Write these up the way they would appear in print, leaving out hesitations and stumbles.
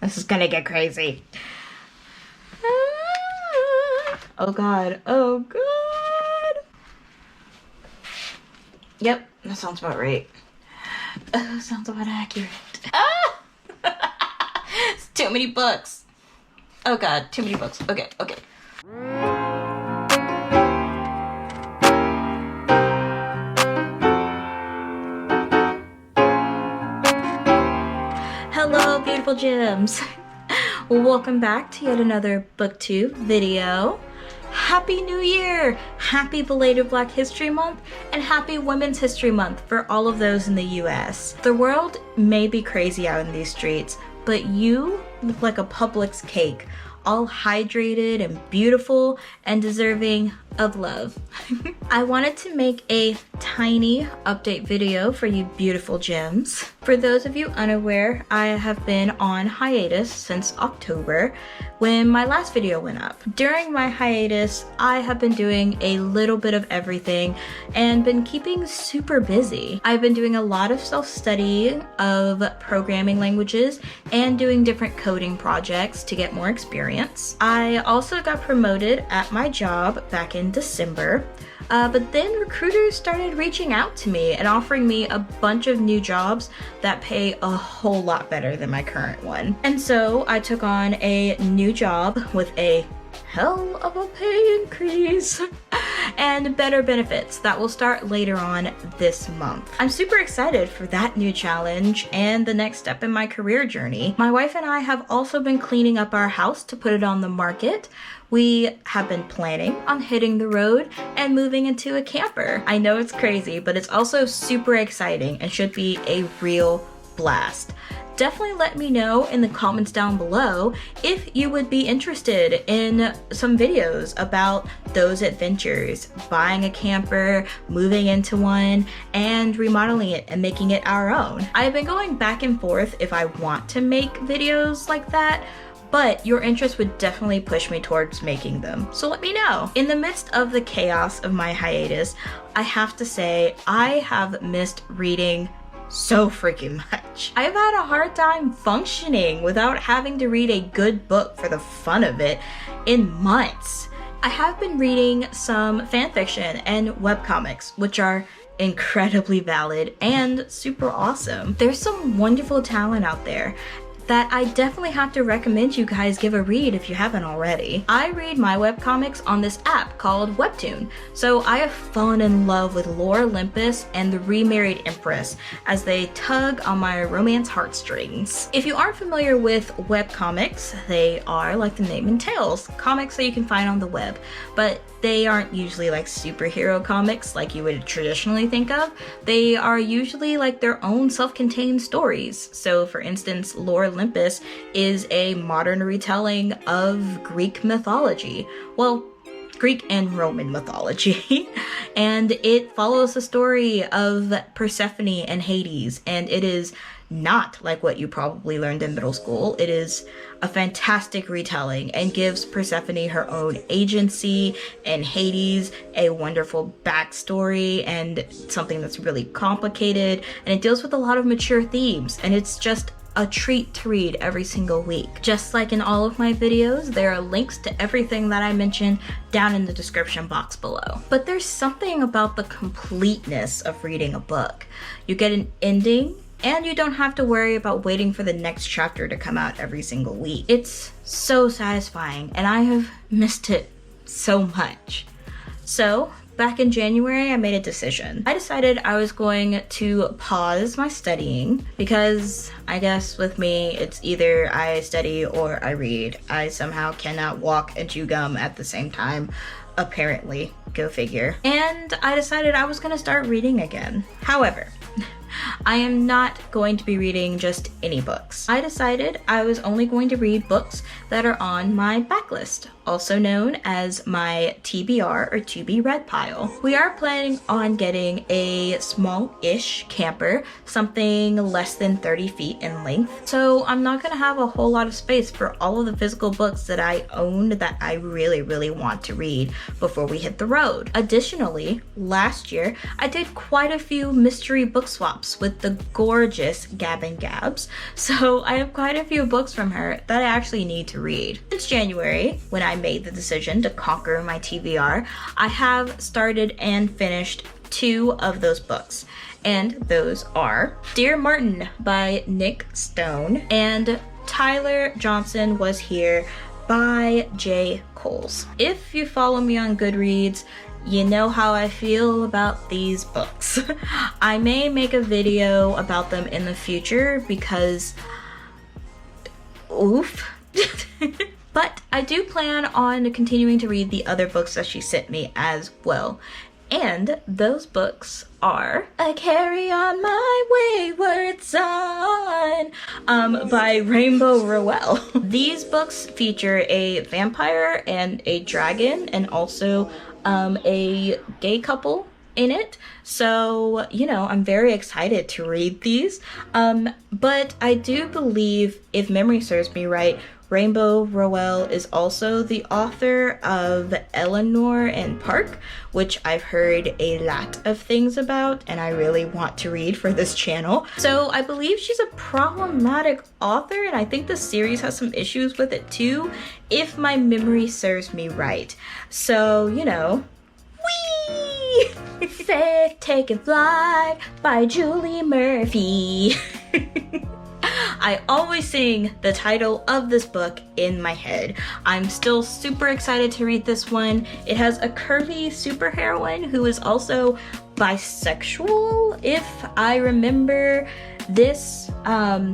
This is gonna get crazy. Oh God, oh God. Yep, that sounds about right. Sounds about accurate. Ah! It's too many books. Oh God, too many books. Okay, okay. Hello, beautiful gems. Welcome back to yet another booktube video. Happy New Year! Happy belated Black History Month and happy Women's History Month for all of those in the US. The world may be crazy out in these streets, but you look like a Publix cake, all hydrated and beautiful and deserving of love. I wanted to make a tiny update video for you beautiful gems. For those of you unaware, I have been on hiatus since October when my last video went up. During my hiatus, I have been doing a little bit of everything and been keeping super busy. I've been doing a lot of self-study of programming languages and doing different coding projects to get more experience. I also got promoted at my job back in December, but then recruiters started reaching out to me and offering me a bunch of new jobs that pay a whole lot better than my current one. And so I took on a new job with a hell of a pay increase and better benefits that will start later on this month. I'm super excited for that new challenge and the next step in my career journey. My wife and I have also been cleaning up our house to put it on the market. We have been planning on hitting the road and moving into a camper. I know it's crazy, but it's also super exciting and should be a real blast. Definitely let me know in the comments down below if you would be interested in some videos about those adventures, buying a camper, moving into one, and remodeling it and making it our own. I've been going back and forth if I want to make videos like that, but your interest would definitely push me towards making them, so let me know. In the midst of the chaos of my hiatus, I have to say I have missed reading so freaking much. I've had a hard time functioning without having to read a good book for the fun of it in months. I have been reading some fan fiction and webcomics, which are incredibly valid and super awesome. There's some wonderful talent out there that I definitely have to recommend you guys give a read if you haven't already. I read my webcomics on this app called Webtoon, so I have fallen in love with Olympus and the remarried empress as they tug on my romance heartstrings. If you aren't familiar with webcomics, they are, like the name entails, comics that you can find on the web, but they aren't usually like superhero comics like you would traditionally think of. They are usually like their own self-contained stories. So for instance, Olympus is a modern retelling of Greek mythology. Well, Greek and Roman mythology. And it follows the story of Persephone and Hades, and it is not like what you probably learned in middle school. It is a fantastic retelling and gives Persephone her own agency and Hades a wonderful backstory and something that's really complicated, and it deals with a lot of mature themes, and it's just a treat to read every single week. Just like in all of my videos, there are links to everything that I mentioned down in the description box below. But there's something about the completeness of reading a book. You get an ending, and you don't have to worry about waiting for the next chapter to come out every single week. It's so satisfying, and I have missed it so much. So, back in January, I made a decision. I decided I was going to pause my studying because I guess with me, it's either I study or I read. I somehow cannot walk and chew gum at the same time, apparently. Go figure. And I decided I was gonna start reading again. However, I am not going to be reading just any books. I decided I was only going to read books that are on my backlist also known as my TBR or to be read pile. We are planning on getting a small-ish camper, something less than 30 feet in length. So I'm not gonna have a whole lot of space for all of the physical books that I own that I really want to read before we hit the road. Additionally, last year I did quite a few mystery book swaps with the gorgeous GabbinGabbs. So I have quite a few books from her that I actually need to read. Since January, when I made the decision to conquer my TBR, I have started and finished 2 of those books. And those are Dear Martin by Nick Stone and Tyler Johnson Was Here by J. Coles. If you follow me on Goodreads, you know how I feel about these books. I may make a video about them in the future because oof. But I do plan on continuing to read the other books that she sent me as well. And those books are I Carry On My Wayward Son by Rainbow Rowell. These books feature a vampire and a dragon and also a gay couple in it. So, you know, I'm very excited to read these. But I do believe, if memory serves me right, Rainbow Rowell is also the author of Eleanor and Park, which I've heard a lot of things about and I really want to read for this channel. So I believe she's a problematic author and I think the series has some issues with it too, if my memory serves me right. So, you know, whee! Faith Taking Flight by Julie Murphy. I always sing the title of this book in my head. I'm still super excited to read this one. It has a curvy superheroine who is also bisexual, if I remember this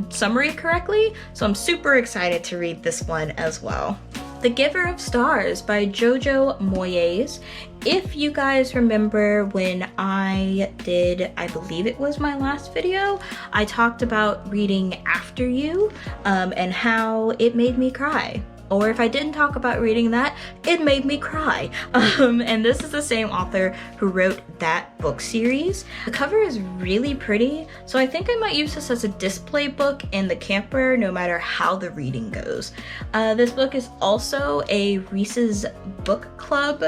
summary correctly. So I'm super excited to read this one as well. The Giver of Stars by Jojo Moyes. If you guys remember when I did, I believe it was my last video, I talked about reading After You and how it made me cry. Or if I didn't talk about reading that, it made me cry. And this is the same author who wrote that book series. The cover is really pretty, so I think I might use this as a display book in the camper no matter how the reading goes. This book is also a Reese's Book Club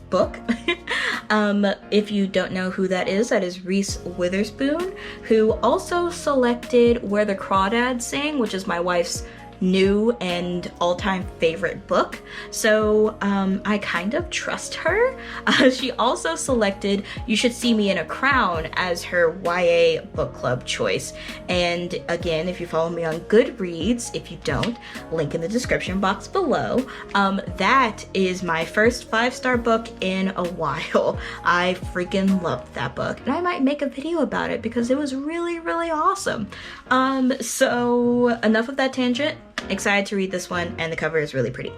book. If you don't know who that is Reese Witherspoon, who also selected Where the Crawdads Sing, which is my wife's new and all-time favorite book. So I kind of trust her. She also selected You Should See Me in a Crown as her YA book club choice. And again, if you follow me on Goodreads, if you don't, link in the description box below. That is my first 5-star book in a while. I freaking loved that book. And I might make a video about it because it was really awesome. So enough of that tangent. Excited to read this one, and the cover is really pretty.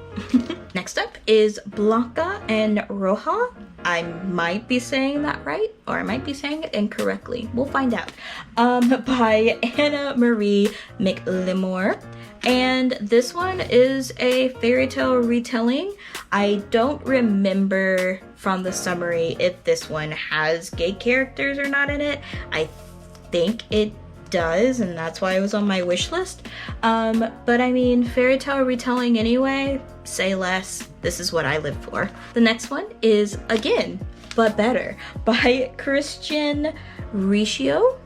Next up is Blanca and Roja. I might be saying that right, or I might be saying it incorrectly. We'll find out. By Anna Marie McLemore. And this one is a fairy tale retelling. I don't remember from the summary if this one has gay characters or not in it. I think it does, and that's why it was on my wish list. But I mean, fairy tale retelling anyway, say less. This is what I live for. The next one is Again, But Better by Christian Riccio.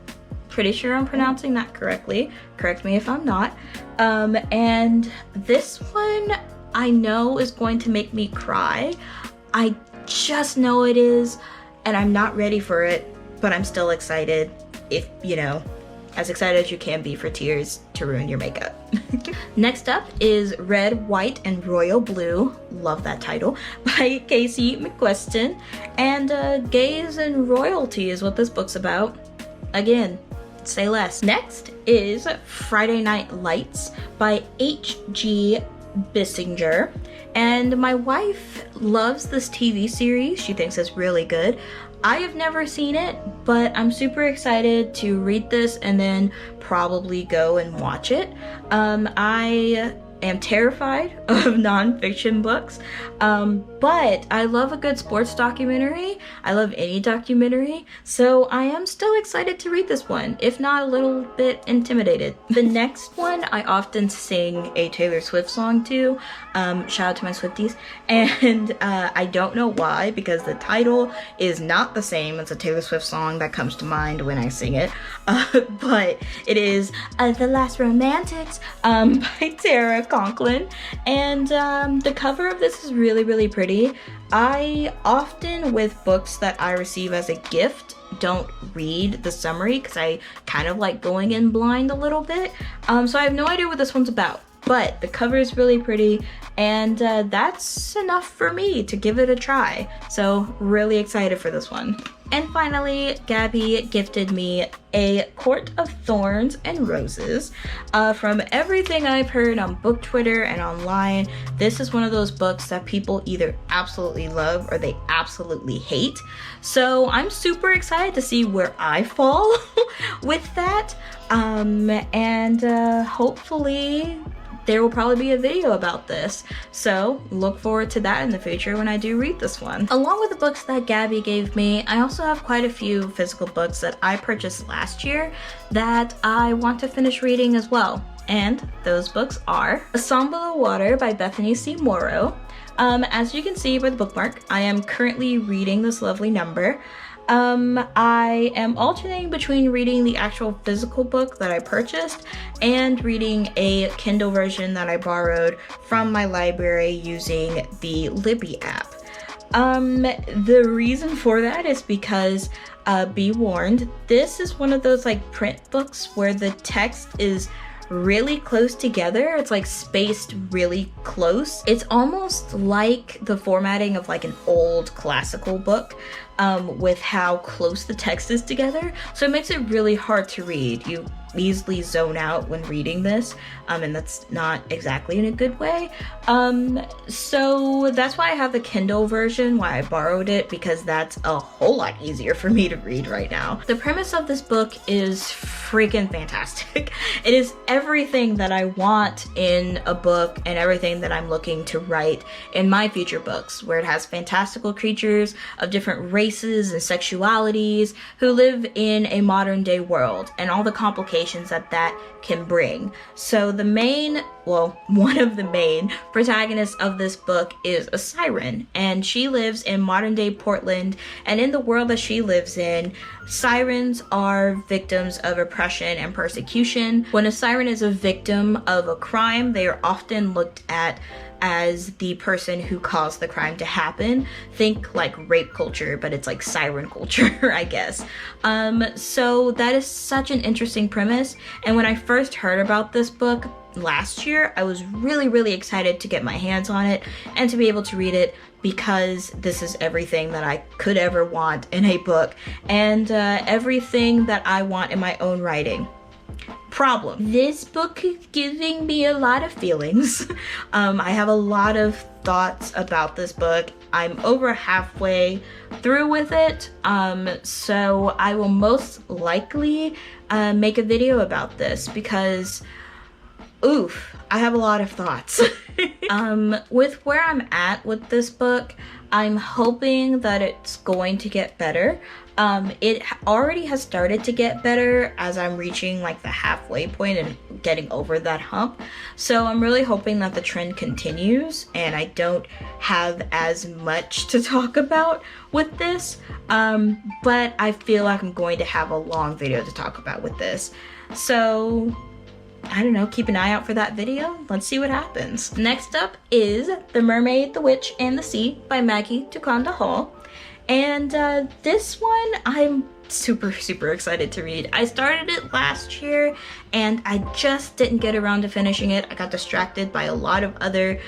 Pretty sure I'm pronouncing that correctly. Correct me if I'm not. And this one I know is going to make me cry. I just know it is, and I'm not ready for it, but I'm still excited, if you know, as excited as you can be for tears to ruin your makeup. Next up is Red, White, and Royal Blue, love that title, by Casey McQuestion. And gays and royalty is what this book's about. Again, say less. Next is Friday Night Lights by H.G. Bissinger. And my wife loves this TV series. She thinks it's really good. I have never seen it, but I'm super excited to read this and then probably go and watch it. I am terrified of nonfiction books, but I love a good sports documentary. I love any documentary, so I am still excited to read this one, if not a little bit intimidated. The next one I often sing a Taylor Swift song to, shout out to my Swifties, and I don't know why, because the title is not the same as a Taylor Swift song that comes to mind when I sing it, but it is The Last Romantics by Tara Conklin, and the cover of this is really, really pretty. I often, with books that I receive as a gift, don't read the summary because I kind of like going in blind a little bit, so I have no idea what this one's about. But the cover is really pretty, and that's enough for me to give it a try. So really excited for this one. And finally, Gabby gifted me a Court of Thorns and Roses. From everything I've heard on book Twitter and online, this is one of those books that people either absolutely love or they absolutely hate. So I'm super excited to see where I fall with that. And hopefully there will probably be a video about this, so look forward to that in the future when I do read this one. Along with the books that Gabby gave me, I also have quite a few physical books that I purchased last year that I want to finish reading as well, and those books are A Song Below Water by Bethany C. Morrow. As you can see by the bookmark, I am currently reading this lovely number. I am alternating between reading the actual physical book that I purchased and reading a Kindle version that I borrowed from my library using the Libby app. The reason for that is because, be warned, this is one of those like print books where the text is really close together. It's like spaced really close. It's almost like the formatting of like an old classical book, with how close the text is together. So it makes it really hard to read. You easily zone out when reading this, and that's not exactly in a good way. So that's why I have the Kindle version, why I borrowed it, because that's a whole lot easier for me to read right now. The premise of this book is freaking fantastic. It is everything that I want in a book and everything that I'm looking to write in my future books, where it has fantastical creatures of different races and sexualities who live in a modern day world and all the complications that can bring. So the one of the main protagonists of this book is a siren, and she lives in modern day Portland, and in the world that she lives in, sirens are victims of oppression and persecution. When a siren is a victim of a crime, they are often looked at as the person who caused the crime to happen. Think like rape culture, but it's like siren culture, I guess. So that is such an interesting premise. And when I first heard about this book last year, I was really, really excited to get my hands on it and to be able to read it, because this is everything that I could ever want in a book, and everything that I want in my own writing. Problem: this book is giving me a lot of feelings. I have a lot of thoughts about this book. I'm over halfway through with it, so I will most likely make a video about this, because oof, I have a lot of thoughts. With where I'm at with this book, I'm hoping that it's going to get better. It already has started to get better as I'm reaching like the halfway point and getting over that hump. So I'm really hoping that the trend continues and I don't have as much to talk about with this. But I feel like I'm going to have a long video to talk about with this. So I don't know, keep an eye out for that video. Let's see what happens. Next up is The Mermaid, the Witch, and the Sea by Maggie Takanda. And this one I'm super excited to read. I started it last year and I just didn't get around to finishing it. I got distracted by a lot of other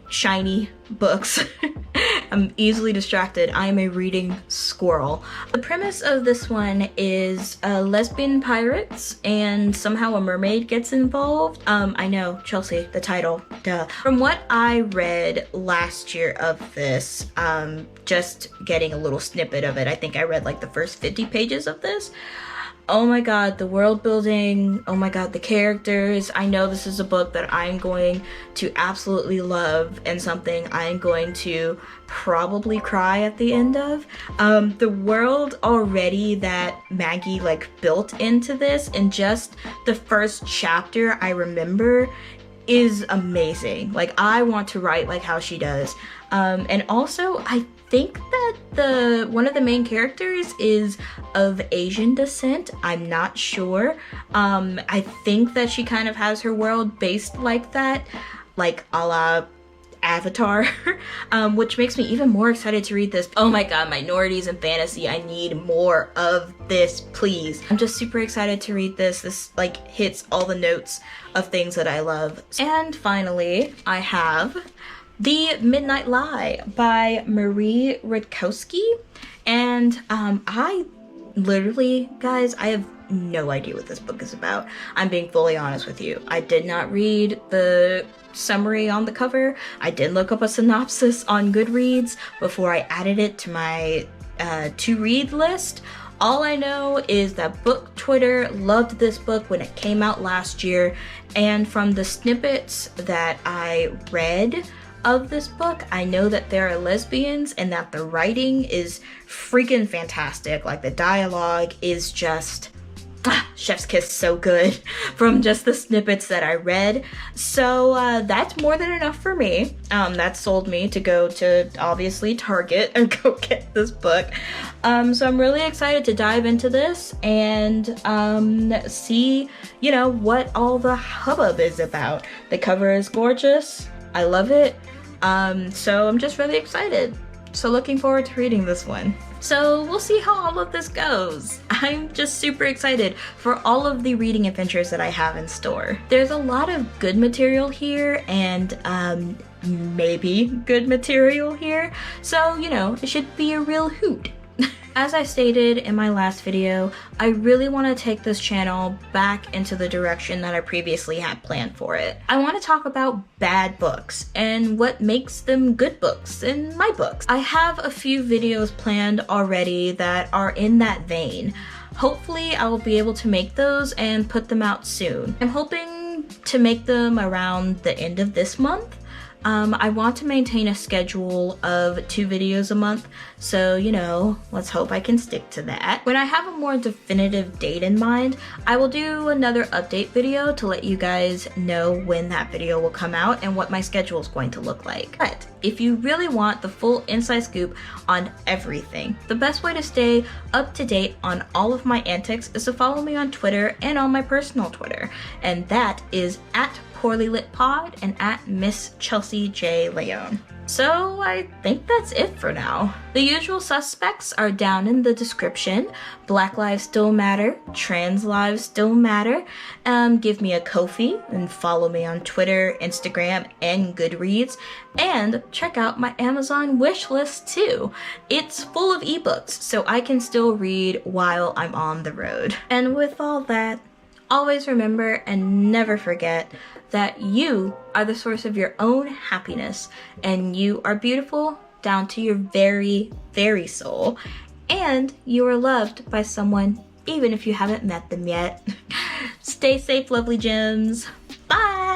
shiny books. I'm easily distracted. I am a reading squirrel. The premise of this one is lesbian pirates and somehow a mermaid gets involved. I know, Chelsey, the title, duh. From what I read last year of this, just getting a little snippet of it, I think I read like the first 50 pages of this. Oh my god, the world building, oh my god, the characters. I know this is a book that I'm going to absolutely love and something I'm going to probably cry at the end of. The world already that Maggie like built into this in just the first chapter, I remember, is amazing. Like, I want to write like how she does. And also, I think that one of the main characters is of Asian descent. I'm not sure. I think that she kind of has her world based like that, like a la Avatar, which makes me even more excited to read this. Oh my god, minorities and fantasy, I need more of this, please. I'm just super excited to read this. This like hits all the notes of things that I love. And finally, I have The Midnight Lie by Marie Rutkowski. And I literally, guys, I have no idea what this book is about. I'm being fully honest with you. I did not read the summary on the cover. I did look up a synopsis on Goodreads before I added it to my to read list. All I know is that book Twitter loved this book when it came out last year, and from the snippets that I read of this book, I know that there are lesbians and that the writing is freaking fantastic. Like, the dialogue is just chef's kiss, so good from just the snippets that I read. So that's more than enough for me. That sold me to go to obviously Target and go get this book. So I'm really excited to dive into this and see, you know, what all the hubbub is about. The cover is gorgeous. I love it. So I'm just really excited. So looking forward to reading this one. So we'll see how all of this goes. I'm just super excited for all of the reading adventures that I have in store. There's a lot of good material here and maybe good material here. So, you know, it should be a real hoot. As I stated in my last video, I really want to take this channel back into the direction that I previously had planned for it. I want to talk about bad books and what makes them good books in my books. I have a few videos planned already that are in that vein. Hopefully I will be able to make those and put them out soon. I'm hoping to make them around the end of this month. I want to maintain a schedule of 2 videos a month, so, you know, let's hope I can stick to that. When I have a more definitive date in mind, I will do another update video to let you guys know when that video will come out and what my schedule is going to look like. But if you really want the full inside scoop on everything, the best way to stay up to date on all of my antics is to follow me on Twitter and on my personal Twitter, and that is at PoorlyLitPod and at Miss Chelsey J. Leone. So I think that's it for now. The usual suspects are down in the description. Black lives still matter. Trans lives still matter. Give me a Ko-fi and follow me on Twitter, Instagram, and Goodreads. And check out my Amazon wish list too. It's full of ebooks, so I can still read while I'm on the road. And with all that, always remember and never forget that you are the source of your own happiness, and you are beautiful down to your very, very soul, and you are loved by someone even if you haven't met them yet. Stay safe, lovely gems. Bye!